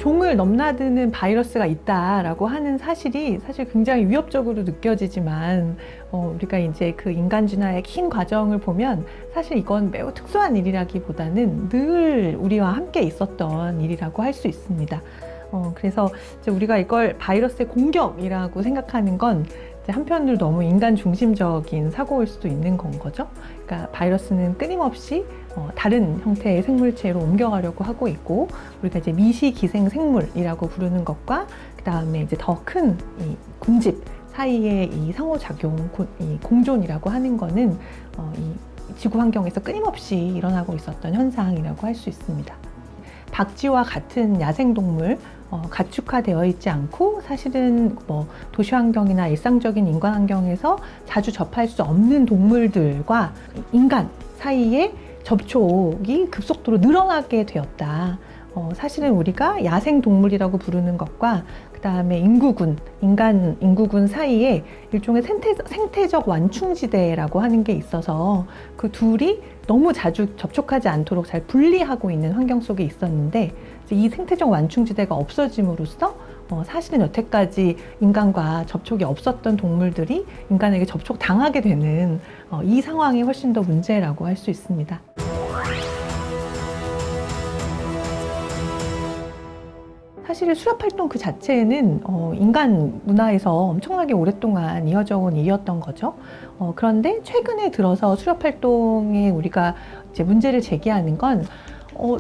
종을 넘나드는 바이러스가 있다라고 하는 사실이 사실 굉장히 위협적으로 느껴지지만 우리가 이제 그 인간 진화의 긴 과정을 보면 사실 이건 매우 특수한 일이라기보다는 늘 우리와 함께 있었던 일이라고 할 수 있습니다. 그래서 이제 우리가 이걸 바이러스의 공격이라고 생각하는 건 한편으로 너무 인간 중심적인 사고일 수도 있는 건 거죠. 그러니까 바이러스는 끊임없이 다른 형태의 생물체로 옮겨가려고 하고 있고, 우리가 이제 미시기생 생물이라고 부르는 것과 그 다음에 이제 더 큰 이 군집 사이의 이 상호작용, 이 공존이라고 하는 거는 이 지구 환경에서 끊임없이 일어나고 있었던 현상이라고 할 수 있습니다. 박쥐와 같은 야생동물, 가축화되어 있지 않고 사실은 뭐 도시 환경이나 일상적인 인간 환경에서 자주 접할 수 없는 동물들과 인간 사이에 접촉이 급속도로 늘어나게 되었다. 사실은 우리가 야생동물이라고 부르는 것과 그 다음에 인간 인구군 사이에 일종의 생태적 완충지대라고 하는 게 있어서 그 둘이 너무 자주 접촉하지 않도록 잘 분리하고 있는 환경 속에 있었는데, 이 생태적 완충지대가 없어짐으로써 사실은 여태까지 인간과 접촉이 없었던 동물들이 인간에게 접촉당하게 되는 이 상황이 훨씬 더 문제라고 할 수 있습니다. 사실 수렵활동 그 자체는 인간 문화에서 엄청나게 오랫동안 이어져 온 일이었던 거죠. 그런데 최근에 들어서 수렵활동에 우리가 이제 문제를 제기하는 건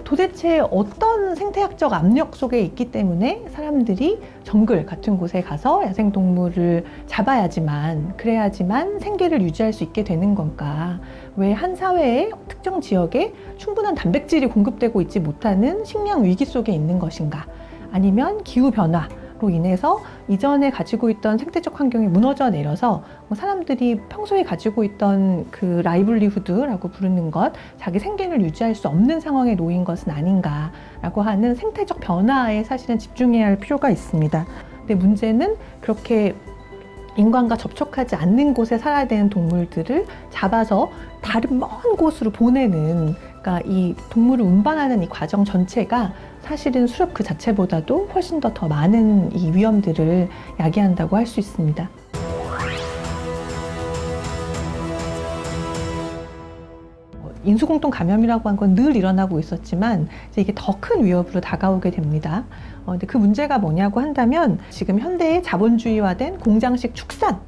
도대체 어떤 생태학적 압력 속에 있기 때문에 사람들이 정글 같은 곳에 가서 야생동물을 잡아야지만, 그래야지만 생계를 유지할 수 있게 되는 건가? 왜 한 사회의 특정 지역에 충분한 단백질이 공급되고 있지 못하는 식량 위기 속에 있는 것인가? 아니면 기후변화로 인해서 이전에 가지고 있던 생태적 환경이 무너져 내려서 사람들이 평소에 가지고 있던 그 라이블리후드라고 부르는 것, 자기 생계를 유지할 수 없는 상황에 놓인 것은 아닌가라고 하는 생태적 변화에 사실은 집중해야 할 필요가 있습니다. 근데 문제는 그렇게 인간과 접촉하지 않는 곳에 살아야 되는 동물들을 잡아서 다른 먼 곳으로 보내는, 그러니까 이 동물을 운반하는 이 과정 전체가 사실은 수렵 그 자체보다도 훨씬 더 많은 이 위험들을 야기한다고 할 수 있습니다. 인수공통 감염이라고 한 건 늘 일어나고 있었지만 이게 더 큰 위협으로 다가오게 됩니다. 근데 그 문제가 뭐냐고 한다면, 지금 현대의 자본주의화된 공장식 축산,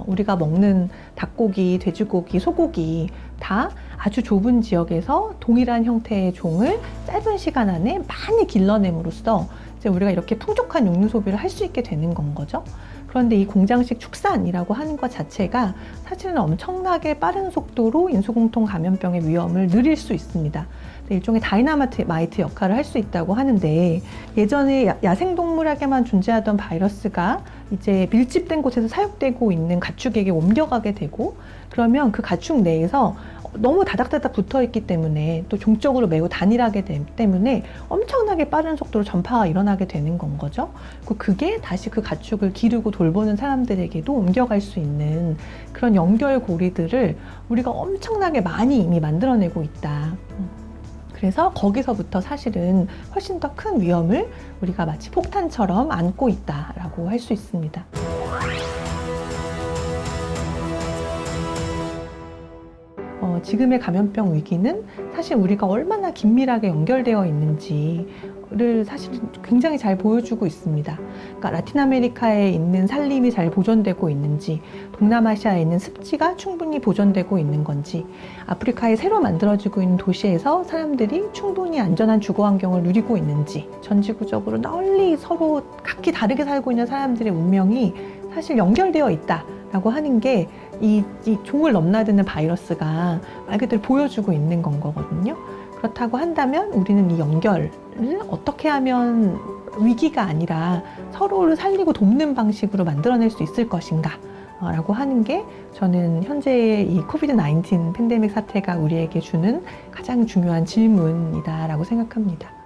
우리가 먹는 닭고기, 돼지고기, 소고기 다 아주 좁은 지역에서 동일한 형태의 종을 짧은 시간 안에 많이 길러냄으로써 이제 우리가 이렇게 풍족한 육류 소비를 할 수 있게 되는 건 거죠. 그런데 이 공장식 축산이라고 하는 것 자체가 사실은 엄청나게 빠른 속도로 인수공통 감염병의 위험을 늘릴 수 있습니다. 일종의 다이나마이트 역할을 할 수 있다고 하는데, 예전에 야생동물에게만 존재하던 바이러스가 이제 밀집된 곳에서 사육되고 있는 가축에게 옮겨가게 되고, 그러면 그 가축 내에서 너무 다닥다닥 붙어 있기 때문에, 또 종적으로 매우 단일하게 되기 때문에 엄청나게 빠른 속도로 전파가 일어나게 되는 건 거죠. 그게 다시 그 가축을 기르고 돌보는 사람들에게도 옮겨갈 수 있는 그런 연결고리들을 우리가 엄청나게 많이 이미 만들어내고 있다. 그래서 거기서부터 사실은 훨씬 더 큰 위험을 우리가 마치 폭탄처럼 안고 있다라고 할 수 있습니다. 지금의 감염병 위기는 사실 우리가 얼마나 긴밀하게 연결되어 있는지를 사실 굉장히 잘 보여주고 있습니다. 그러니까 라틴 아메리카에 있는 산림이 잘 보존되고 있는지, 동남아시아에 있는 습지가 충분히 보존되고 있는 건지, 아프리카에 새로 만들어지고 있는 도시에서 사람들이 충분히 안전한 주거 환경을 누리고 있는지, 전지구적으로 널리 서로 각기 다르게 살고 있는 사람들의 운명이 사실 연결되어 있다라고 하는 게 이 종을 넘나드는 바이러스가 말 그대로 보여주고 있는 건 거거든요. 그렇다고 한다면 우리는 이 연결을 어떻게 하면 위기가 아니라 서로를 살리고 돕는 방식으로 만들어낼 수 있을 것인가 라고 하는 게 저는 현재의 이 코비드-19 팬데믹 사태가 우리에게 주는 가장 중요한 질문이다 라고 생각합니다.